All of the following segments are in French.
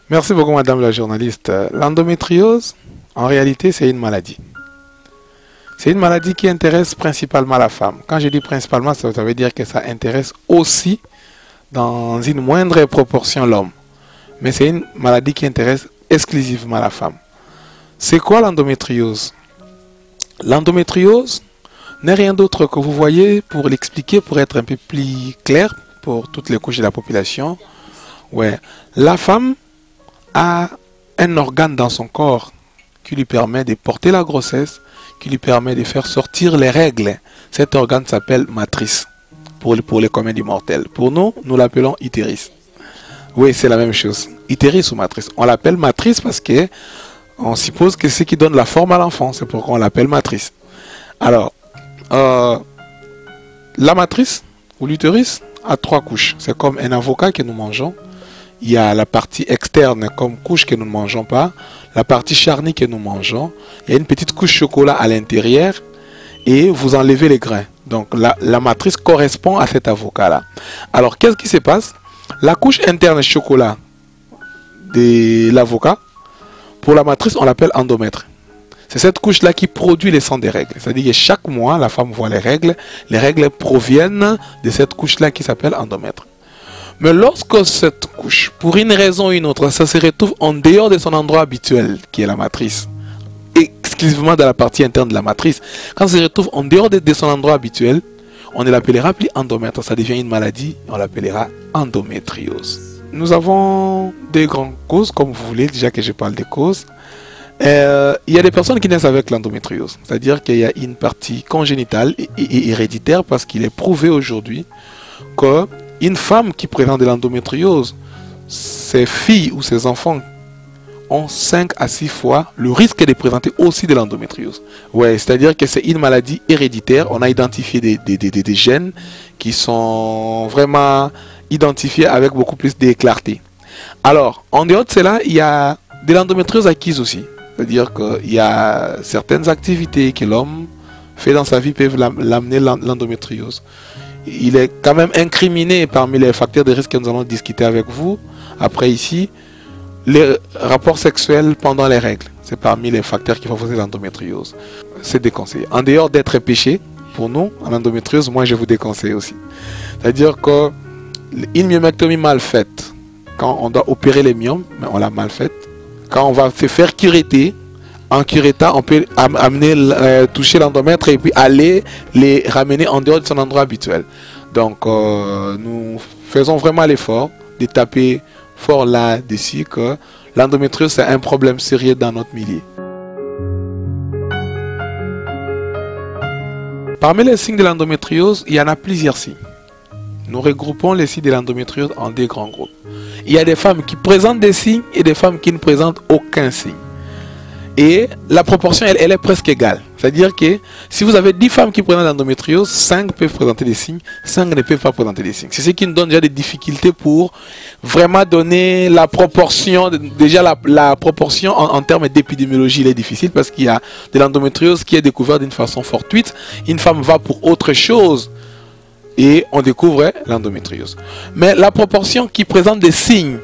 Merci beaucoup, madame la journaliste. L'endométriose, en réalité, c'est une maladie. C'est une maladie qui intéresse principalement la femme. Quand je dis principalement, ça veut dire que ça intéresse aussi, dans une moindre proportion, l'homme. Mais c'est une maladie qui intéresse exclusivement la femme. C'est quoi l'endométriose? L'endométriose n'est rien d'autre que, vous voyez, pour l'expliquer, pour être un peu plus clair pour toutes les couches de la population. Ouais, la femme a un organe dans son corps qui lui permet de porter la grossesse, qui lui permet de faire sortir les règles. Cet organe s'appelle matrice pour les communs du mortel. Pour nous, nous l'appelons utérus. Oui, c'est la même chose. Utérus ou matrice. On l'appelle matrice parce que on suppose que c'est ce qui donne la forme à l'enfant. C'est pourquoi on l'appelle matrice. Alors, la matrice ou l'utérus a 3 couches. C'est comme un avocat que nous mangeons. Il y a la partie externe comme couche que nous ne mangeons pas, la partie charnie que nous mangeons. Il y a une petite couche chocolat à l'intérieur et vous enlevez les grains. Donc la matrice correspond à cet avocat-là. Alors qu'est-ce qui se passe? La couche interne chocolat de l'avocat, pour la matrice, on l'appelle endomètre. C'est cette couche-là qui produit les sangs des règles. C'est-à-dire que chaque mois, la femme voit les règles. Les règles proviennent de cette couche-là qui s'appelle endomètre. Mais lorsque cette couche, pour une raison ou une autre, ça se retrouve en dehors de son endroit habituel, qui est la matrice, exclusivement dans la partie interne de la matrice, quand ça se retrouve en dehors de son endroit habituel, on ne l'appellera plus endomètre, ça devient une maladie, on l'appellera endométriose. Nous avons des grandes causes, comme vous voulez, déjà que je parle des causes. Il y a des personnes qui naissent avec l'endométriose, c'est-à-dire qu'il y a une partie congénitale et héréditaire, parce qu'il est prouvé aujourd'hui que une femme qui présente de l'endométriose, ses filles ou ses enfants ont 5 à 6 fois le risque de présenter aussi de l'endométriose. Ouais, c'est-à-dire que c'est une maladie héréditaire. On a identifié des gènes qui sont vraiment identifiés avec beaucoup plus de clarté. Alors, en dehors de cela, il y a de l'endométriose acquise aussi. C'est-à-dire qu'il y a certaines activités que l'homme fait dans sa vie peuvent l'amener l'endométriose. Il est quand même incriminé parmi les facteurs de risque que nous allons discuter avec vous. Après ici, les rapports sexuels pendant les règles. C'est parmi les facteurs qui favorisent l'endométriose. C'est déconseillé. En dehors d'être péché, pour nous, en endométriose, moi je vous déconseille aussi. C'est-à-dire qu'une myomectomie mal faite, quand on doit opérer les myomes, mais on l'a mal faite. Quand on va se faire cureter, en curettant, on peut toucher l'endomètre et puis aller les ramener en dehors de son endroit habituel. Donc, nous faisons vraiment l'effort de taper fort là-dessus que l'endométriose, c'est un problème sérieux dans notre milieu. Parmi les signes de l'endométriose, il y en a plusieurs signes. Nous regroupons les signes de l'endométriose en 2 grands groupes. Il y a des femmes qui présentent des signes et des femmes qui ne présentent aucun signe. Et la proportion, elle est presque égale. C'est-à-dire que si vous avez 10 femmes qui présentent l'endométriose, 5 peuvent présenter des signes, 5 ne peuvent pas présenter des signes. C'est ce qui nous donne déjà des difficultés pour vraiment donner la proportion. Déjà, la proportion en termes d'épidémiologie, elle est difficile parce qu'il y a de l'endométriose qui est découverte d'une façon fortuite. Une femme va pour autre chose et on découvre l'endométriose. Mais la proportion qui présente des signes,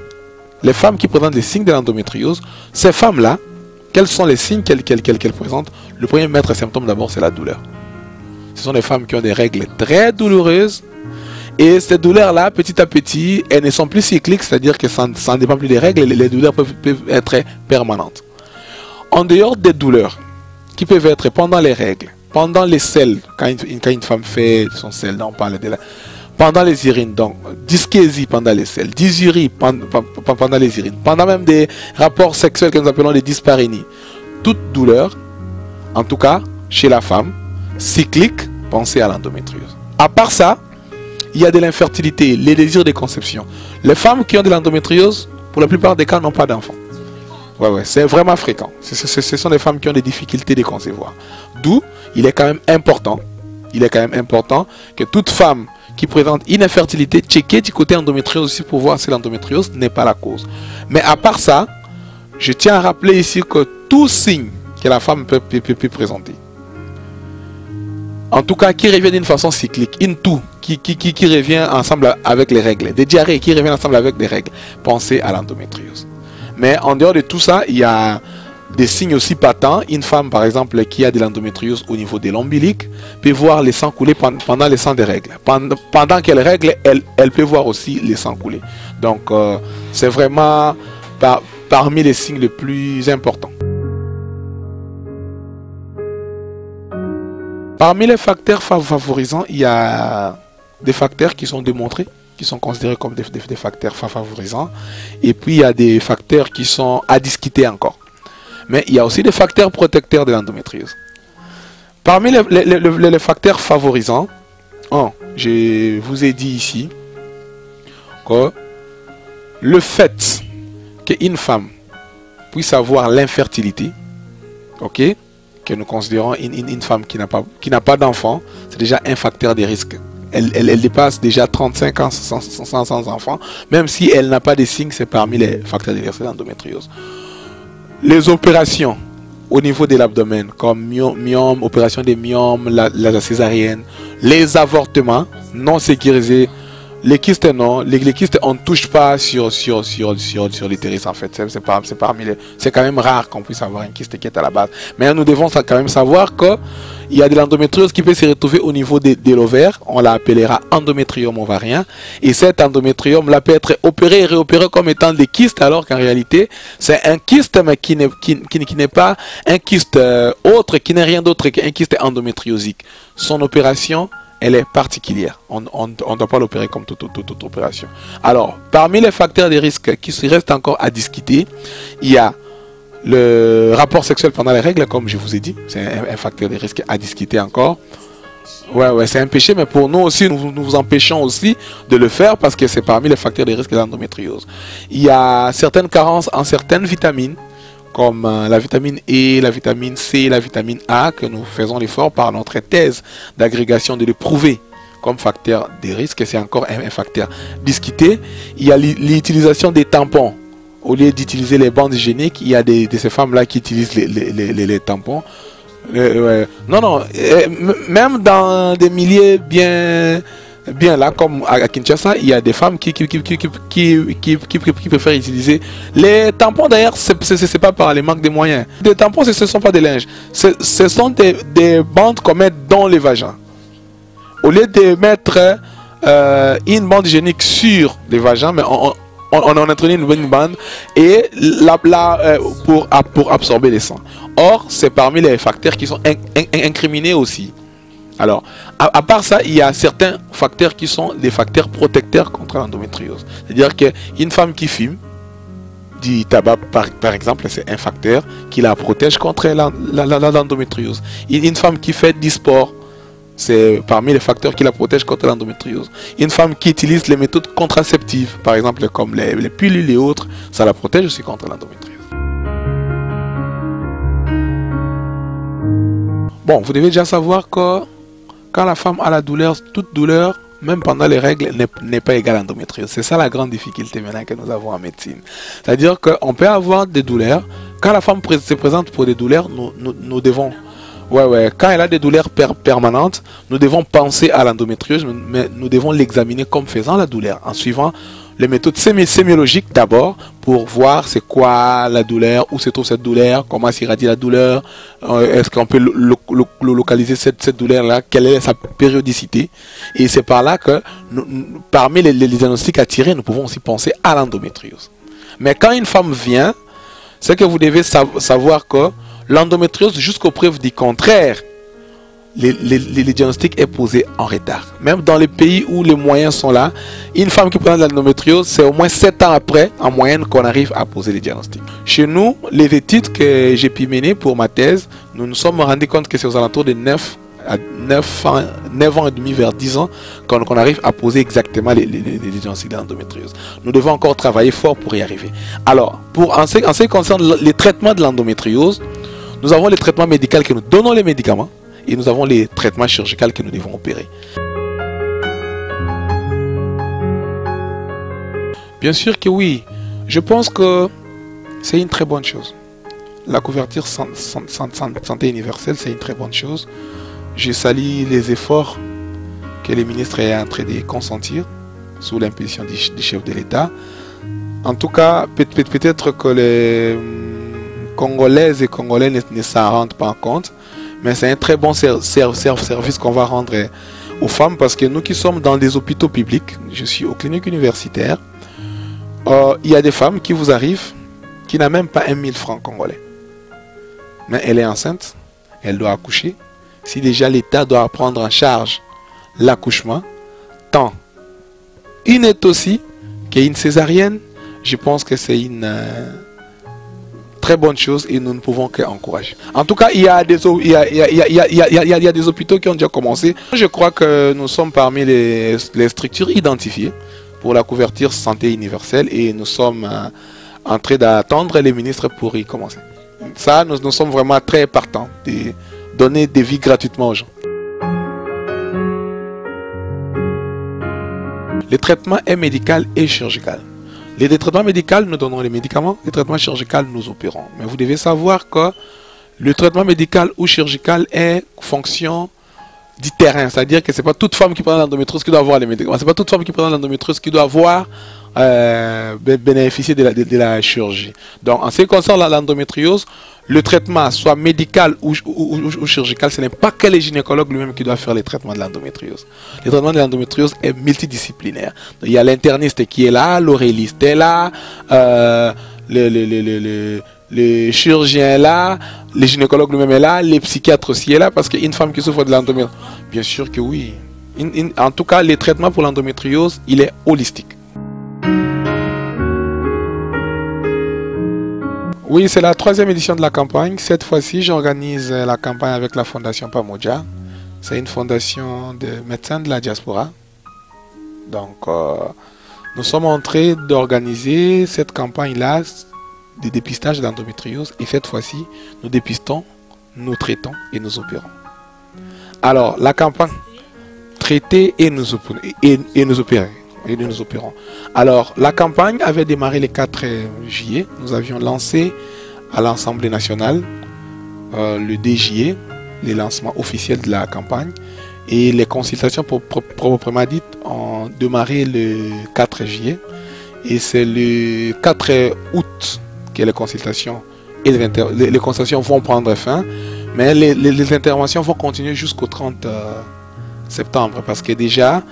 les femmes qui présentent des signes de l'endométriose, ces femmes-là, quels sont les signes qu'elles présentent? Le premier maître symptôme d'abord, c'est la douleur. Ce sont des femmes qui ont des règles très douloureuses. Et ces douleurs-là, petit à petit, elles ne sont plus cycliques, c'est-à-dire que ça ne dépend plus des règles, les douleurs peuvent être permanentes. En dehors des douleurs, qui peuvent être pendant les règles, pendant les selles, quand une femme fait son sel, on parle de la... Pendant les urines, donc dyschésie pendant les selles, dysurie pendant les urines, pendant même des rapports sexuels que nous appelons les dysparénies. Toute douleur, en tout cas chez la femme, cyclique, pensez à l'endométriose. À part ça, il y a de l'infertilité, les désirs de conception. Les femmes qui ont de l'endométriose, pour la plupart des cas, n'ont pas d'enfants. Ouais, c'est vraiment fréquent. Ce sont des femmes qui ont des difficultés de concevoir. D'où, il est quand même important que toute femme qui présente une infertilité, checker du côté endométriose aussi pour voir si l'endométriose n'est pas la cause. Mais à part ça, je tiens à rappeler ici que tout signe que la femme peut présenter, en tout cas qui revient d'une façon cyclique, une toux qui revient ensemble avec les règles, des diarrhées qui reviennent ensemble avec des règles, pensez à l'endométriose. Mais en dehors de tout ça, il y a des signes aussi patents. Une femme par exemple qui a de l'endométriose au niveau de l'ombilic peut voir les sangs couler pendant les sangs des règles. Pendant qu'elle règle, elle peut voir aussi les sangs couler. Donc c'est vraiment parmi les signes les plus importants. Parmi les facteurs favorisants, il y a des facteurs qui sont démontrés, qui sont considérés comme des facteurs favorisants. Et puis il y a des facteurs qui sont à discuter encore. Mais il y a aussi des facteurs protecteurs de l'endométriose. Parmi les facteurs favorisants, je vous ai dit ici que le fait qu'une femme puisse avoir l'infertilité, ok, que nous considérons une femme qui n'a pas d'enfant, c'est déjà un facteur de risque. Elle dépasse déjà 35 ans sans enfant, même si elle n'a pas de signes, c'est parmi les facteurs de risque de l'endométriose. Les opérations au niveau de l'abdomen, comme myome, opération des myomes, la césarienne, les avortements non sécurisés, les kystes non, les kystes on ne touche pas sur l'utérus en fait, c'est quand même rare qu'on puisse avoir un kyste qui est à la base, mais nous devons quand même savoir que il y a de l'endométriose qui peut se retrouver au niveau de l'ovaire, on l'appellera endométriome ovarien, et cet endométriome là peut être opéré et réopéré comme étant des kystes, alors qu'en réalité c'est un kyste mais qui n'est pas un kyste autre, qui n'est rien d'autre qu'un kyste endométriosique. Son opération, elle est particulière. On ne doit pas l'opérer comme toute opération. Alors, parmi les facteurs de risque qui se restent encore à discuter, il y a le rapport sexuel pendant les règles, comme je vous ai dit. C'est un facteur de risque à discuter encore. Ouais, c'est un péché, mais pour nous aussi, nous vous empêchons aussi de le faire parce que c'est parmi les facteurs de risque de l'endométriose. Il y a certaines carences en certaines vitamines, comme la vitamine E, la vitamine C, la vitamine A, que nous faisons l'effort par notre thèse d'agrégation de le prouver comme facteur de risque. C'est encore un facteur discuté. Il y a l'utilisation des tampons. Au lieu d'utiliser les bandes hygiéniques, il y a de ces femmes-là qui utilisent les tampons. Non, même dans des milieux bien là, comme à Kinshasa, il y a des femmes qui préfèrent utiliser les tampons. D'ailleurs, c'est pas par les manques de moyens. Des tampons, ce ne sont pas des linges. Ce sont des bandes qu'on met dans les vagins. Au lieu de mettre une bande hygiénique sur les vagins, mais on introduit une bonne bande et pour absorber les sangs. Or, c'est parmi les facteurs qui sont incriminés aussi. Alors, à part ça, il y a certains facteurs qui sont des facteurs protecteurs contre l'endométriose. C'est-à-dire qu'une femme qui fume, du tabac par exemple, c'est un facteur qui la protège contre l'endométriose. Une femme qui fait du sport, c'est parmi les facteurs qui la protègent contre l'endométriose. Une femme qui utilise les méthodes contraceptives, par exemple comme les pilules et autres, ça la protège aussi contre l'endométriose. Bon, vous devez déjà savoir que quand la femme a la douleur, toute douleur, même pendant les règles, n'est pas égale à l'endométriose. C'est ça la grande difficulté maintenant que nous avons en médecine. C'est-à-dire qu'on peut avoir des douleurs. Quand la femme se présente pour des douleurs, nous devons... quand elle a des douleurs permanentes, nous devons penser à l'endométriose, mais nous devons l'examiner comme faisant la douleur, en suivant les méthodes sémiologiques d'abord, pour voir c'est quoi la douleur, où se trouve cette douleur, comment s'irradie la douleur, est-ce qu'on peut localiser cette douleur-là, quelle est sa périodicité. Et c'est par là que, parmi les diagnostics à tirer, nous pouvons aussi penser à l'endométriose. Mais quand une femme vient, c'est que vous devez savoir que l'endométriose, jusqu'aux preuves du contraire, le diagnostic est posé en retard. Même dans les pays où les moyens sont là, une femme qui présente l'endométriose, c'est au moins 7 ans après, en moyenne, qu'on arrive à poser les diagnostics. Chez nous, les études que j'ai pu mener pour ma thèse, nous nous sommes rendus compte que c'est aux alentours de 9 ans et demi vers 10 ans qu'on arrive à poser exactement les diagnostics de l'endométriose. Nous devons encore travailler fort pour y arriver. Alors, en ce qui concerne les traitements de l'endométriose, nous avons les traitements médicaux que nous donnons les médicaments et nous avons les traitements chirurgicaux que nous devons opérer. Bien sûr que oui. Je pense que c'est une très bonne chose. La couverture santé universelle, c'est une très bonne chose. Je salue les efforts que le ministre est en train de consentir sous l'impulsion du chef de l'État. En tout cas, peut-être que les Congolaises et Congolais ne s'en rendent pas compte, mais c'est un très bon service qu'on va rendre aux femmes, parce que nous qui sommes dans des hôpitaux publics, je suis aux cliniques universitaires, il y a des femmes qui vous arrivent qui n'ont même pas 1000 francs congolais. Mais elle est enceinte, elle doit accoucher. Si déjà l'État doit prendre en charge l'accouchement, tant une est aussi qu'une césarienne, je pense que c'est une très bonne chose et nous ne pouvons qu'encourager. En tout cas, il y a des hôpitaux qui ont déjà commencé. Je crois que nous sommes parmi les structures identifiées pour la couverture santé universelle et nous sommes en train d'attendre les ministres pour y commencer. Ça, nous sommes vraiment très partants de donner des vies gratuitement aux gens. Le traitement est médical et chirurgical. Les traitements médicaux, nous donnons les médicaments. Les traitements chirurgicaux, nous opérons. Mais vous devez savoir que le traitement médical ou chirurgical est fonction du terrain. C'est-à-dire que ce n'est pas toute femme qui prend l'endométriose qui doit avoir les médicaments. Ce n'est pas toute femme qui prend l'endométriose qui doit avoir bénéficier de la chirurgie. Donc, en ce qui concerne l'endométriose, le traitement, soit médical ou chirurgical, ce n'est pas que les gynécologues lui-même qui doivent faire les traitements de l'endométriose. Le traitement de l'endométriose est multidisciplinaire. Donc, il y a l'interniste qui est là, l'oréliste est là, le chirurgien est là, les gynécologues lui-même est là, les psychiatres aussi est là, parce qu'une femme qui souffre de l'endométriose, bien sûr que oui. En tout cas, les traitements pour l'endométriose, il est holistique. Oui, c'est la 3e édition de la campagne. Cette fois-ci, j'organise la campagne avec la Fondation Pamoja. C'est une fondation de médecins de la diaspora. Donc, nous sommes en train d'organiser cette campagne-là de dépistage de l'endométriose. Et cette fois-ci, nous dépistons, nous traitons et nous opérons. Alors, la campagne traiter et nous opérer. Et nous opérons. Alors, la campagne avait démarré le 4 juillet. Nous avions lancé à l'Assemblée nationale le 2 juillet, les lancements officiels de la campagne. Et les consultations proprement dites ont démarré le 4 juillet. Et c'est le 4 août que les consultations vont prendre fin. Mais les interventions vont continuer jusqu'au 30 septembre. Parce que déjà,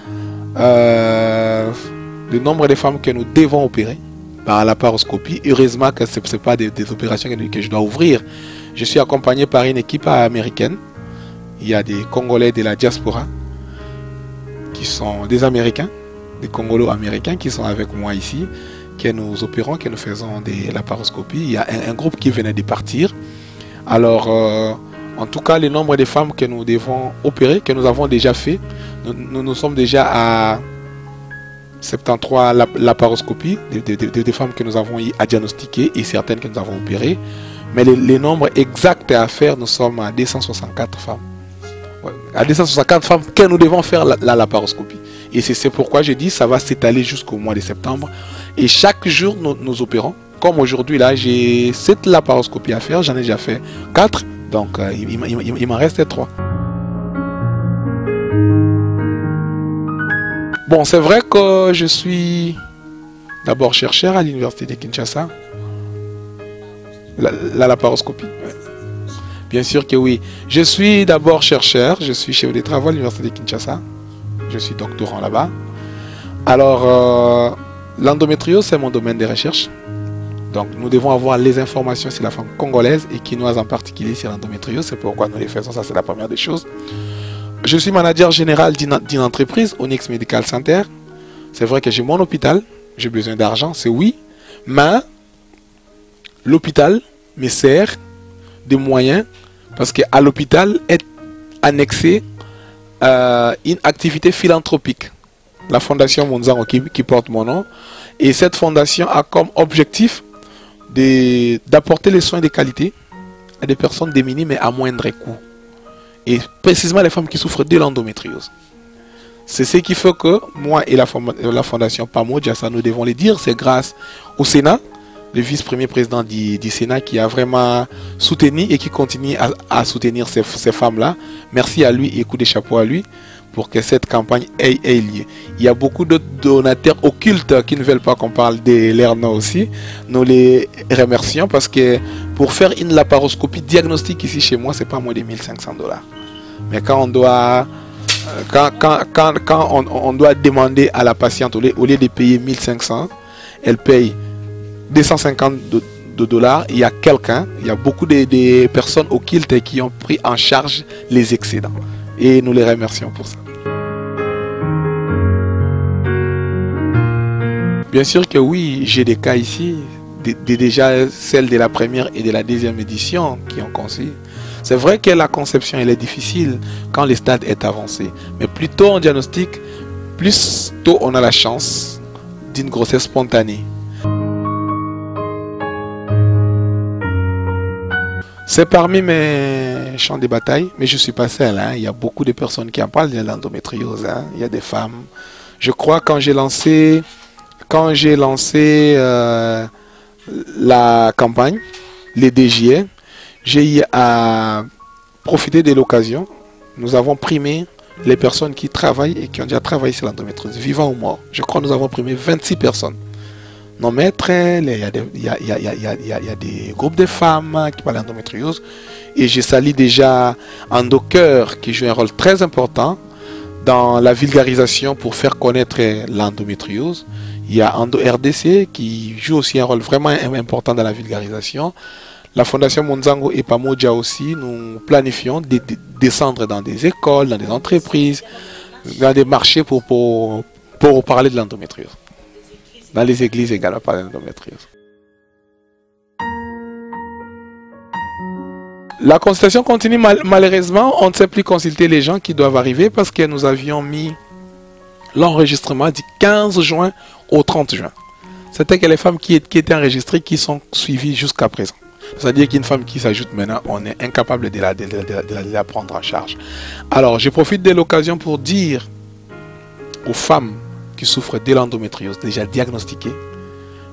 le nombre de femmes que nous devons opérer par la laparoscopie, heureusement que ce n'est pas des opérations que je dois ouvrir. Je suis accompagné par une équipe américaine. Il y a des Congolais de la diaspora qui sont des Américains, des Congolo-américains qui sont avec moi ici, que nous opérons, que nous faisons de la laparoscopie. Il y a un groupe qui venait de partir. Alors, en tout cas, le nombre de femmes que nous devons opérer, que nous avons déjà fait, nous sommes déjà à 73 laparoscopies, des femmes que nous avons à diagnostiquer et certaines que nous avons opérées. Mais les nombres exacts à faire, nous sommes à 264 femmes. Ouais, à 264 femmes que nous devons faire la laparoscopie. Et c'est pourquoi je dis ça va s'étaler jusqu'au mois de septembre. Et chaque jour, nous opérons. Comme aujourd'hui, là, j'ai 7 laparoscopies à faire. J'en ai déjà fait 4. Donc, il m'en reste 3. Bon, c'est vrai que je suis d'abord chercheur à l'université de Kinshasa. La laparoscopie. Ouais. Bien sûr que oui. Je suis d'abord chercheur, je suis chef de travaux à l'université de Kinshasa. Je suis doctorant là-bas. Alors, l'endométriose, c'est mon domaine de recherche. Donc, nous devons avoir les informations sur la femme congolaise et quinoise en particulier sur l'endométriose. C'est pourquoi nous les faisons, ça c'est la première des choses. Je suis manager général d'une entreprise, Onyx Medical Center. C'est vrai que j'ai mon hôpital, j'ai besoin d'argent, c'est oui. Mais l'hôpital me sert de moyens parce qu'à l'hôpital est annexée une activité philanthropique. La fondation Monzango qui porte mon nom. Et cette fondation a comme objectif d'apporter les soins de qualité à des personnes démunies mais à moindre coût. Et précisément les femmes qui souffrent de l'endométriose. C'est ce qui fait que moi et la fondation PAMO Diassa, nous devons le dire, c'est grâce au Sénat, le vice-premier président du Sénat qui a vraiment soutenu et qui continue à soutenir ces femmes-là. Merci à lui et coup de chapeau à lui pour que cette campagne ait lieu. Il y a beaucoup de donateurs occultes qui ne veulent pas qu'on parle de leur nom aussi. Nous les remercions parce que pour faire une laparoscopie diagnostique ici chez moi, c'est pas moins de 1500 $. Mais quand on doit... Quand on doit demander à la patiente, au lieu de payer 1500, elle paye 250 $. Il y a il y a beaucoup de personnes occultes qui ont pris en charge les excédents. Et nous les remercions pour ça. Bien sûr que oui, j'ai des cas ici, déjà celles de la première et de la deuxième édition qui ont conçu. C'est vrai que la conception elle est difficile quand le stade est avancé. Mais plus tôt on diagnostique, plus tôt on a la chance d'une grossesse spontanée. C'est parmi mes champs de bataille, mais je ne suis pas seul. Hein. Il y a beaucoup de personnes qui en parlent de l'endométriose. Hein. Il y a des femmes. Je crois quand j'ai lancé la campagne, les DJE, j'ai eu à profiter de l'occasion. Nous avons primé les personnes qui travaillent et qui ont déjà travaillé sur l'endométriose, vivant ou mort. Je crois que nous avons primé 26 personnes. Non maîtres, il y a des groupes de femmes qui parlent d'endométriose. Et je salue déjà Endocoeur qui joue un rôle très important dans la vulgarisation pour faire connaître l'endométriose. Il y a Endo RDC qui joue aussi un rôle vraiment important dans la vulgarisation. La Fondation Monzango et PAMO Dia aussi, nous planifions de descendre dans des écoles, dans des entreprises, dans des marchés pour parler de l'endométriose. Dans les églises également, parler de l'endométriose. La consultation continue, malheureusement, on ne sait plus consulter les gens qui doivent arriver parce que nous avions mis l'enregistrement du 15 juin au 30 juin. C'était que les femmes qui étaient enregistrées qui sont suivies jusqu'à présent. C'est-à-dire qu'une femme qui s'ajoute maintenant, on est incapable de la prendre en charge. Alors, je profite de l'occasion pour dire aux femmes qui souffrent de l'endométriose, déjà diagnostiquées,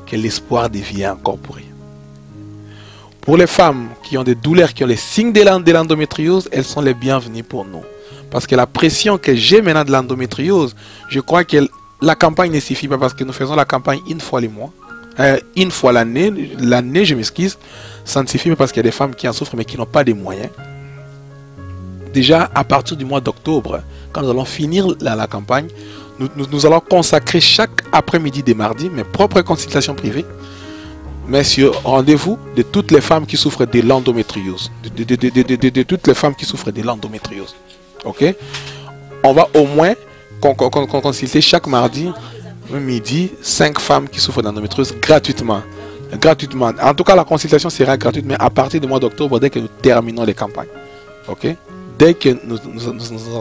que l'espoir devient incorporé. Pour les femmes qui ont des douleurs, qui ont les signes de l'endométriose, elles sont les bienvenues pour nous. Parce que la pression que j'ai maintenant de l'endométriose, je crois que la campagne ne suffit pas parce que nous faisons la campagne une fois les mois. Une fois l'année, je m'excuse, ça ne suffit pas parce qu'il y a des femmes qui en souffrent mais qui n'ont pas de moyens. Déjà, à partir du mois d'octobre, quand nous allons finir la campagne, nous allons consacrer chaque après-midi des mardis mes propres consultations privées, mais sur rendez-vous de toutes les femmes qui souffrent de l'endométriose. De toutes les femmes qui souffrent de l'endométriose. Ok? On va au moins consulter chaque mardi midi 5 femmes qui souffrent d'endométriose gratuitement. En tout cas, la consultation sera gratuite, mais à partir du mois d'octobre, dès que nous terminons les campagnes. Ok? Dès que nous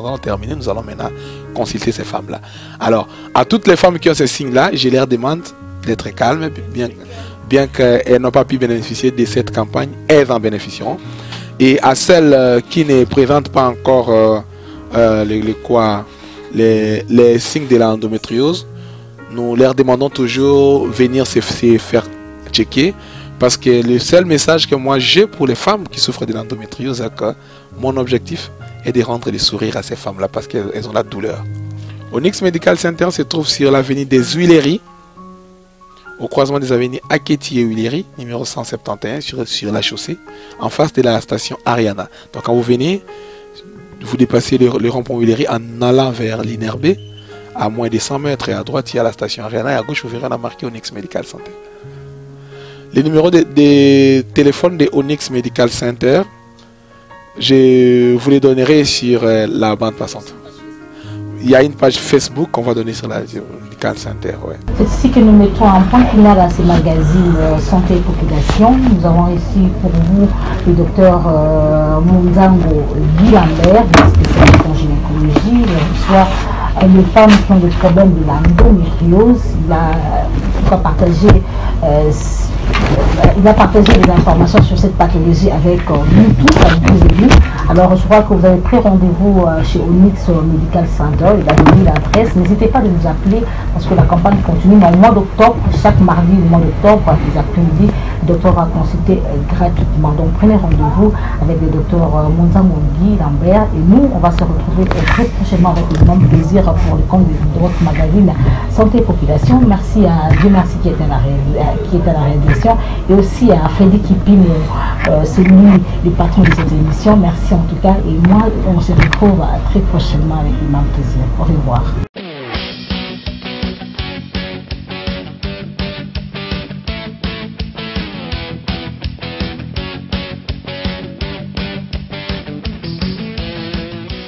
allons terminer, nous allons maintenant consulter ces femmes-là. Alors, à toutes les femmes qui ont ces signes-là, je leur demande d'être calmes, bien qu'elles n'ont pas pu bénéficier de cette campagne, elles en bénéficieront. Et à celles qui ne présentent pas encore les signes de l'endométriose, nous leur demandons toujours venir se faire checker parce que le seul message que moi j'ai pour les femmes qui souffrent de l'endométriose, c'est que mon objectif est de rendre les sourires à ces femmes-là parce qu'elles ont la douleur. Onyx Medical Center se trouve sur l'avenue des Huileries, au croisement des avenues Aketi et Huileries, numéro 171 sur la chaussée, en face de la station Ariana. Donc quand vous venez, vous dépassez le rond-point Huileries en allant vers l'INRB. À moins de 100 mètres et à droite, il y a la station Ariana et à gauche, vous verrez, on a marqué Onyx Medical Center. Les numéros de téléphone de Onyx Medical Center, je vous les donnerai sur la bande passante. Il y a une page Facebook qu'on va donner sur la Medical Center. Ouais. C'est ici que nous mettons un point final à ces magazines Santé et Population. Nous avons ici pour vous le docteur Monzango Guy Lambert, spécialiste en gynécologie. Soit les femmes qui ont des problèmes de l'endométriose. Il a partagé il a partagé des informations sur cette pathologie avec nous tous, avec vous élus. Alors je crois que vous avez pris rendez-vous chez Onyx Medical Center, il a donné l'adresse. N'hésitez pas de nous appeler parce que la campagne continue. Mais au mois d'octobre, chaque mardi du mois d'octobre, les après-midi, le docteur va consulter gratuitement. Donc prenez rendez-vous avec le docteur Mounzango Lambert et nous, on va se retrouver très prochainement avec le même plaisir pour le compte de votre magazine Santé et Population. Merci à Dieu merci qui est à la réalisation et aussi à Freddy Kipine, c'est lui le patron de cette émission. Merci en tout cas et moi on se retrouve très prochainement avec le même plaisir. Au revoir.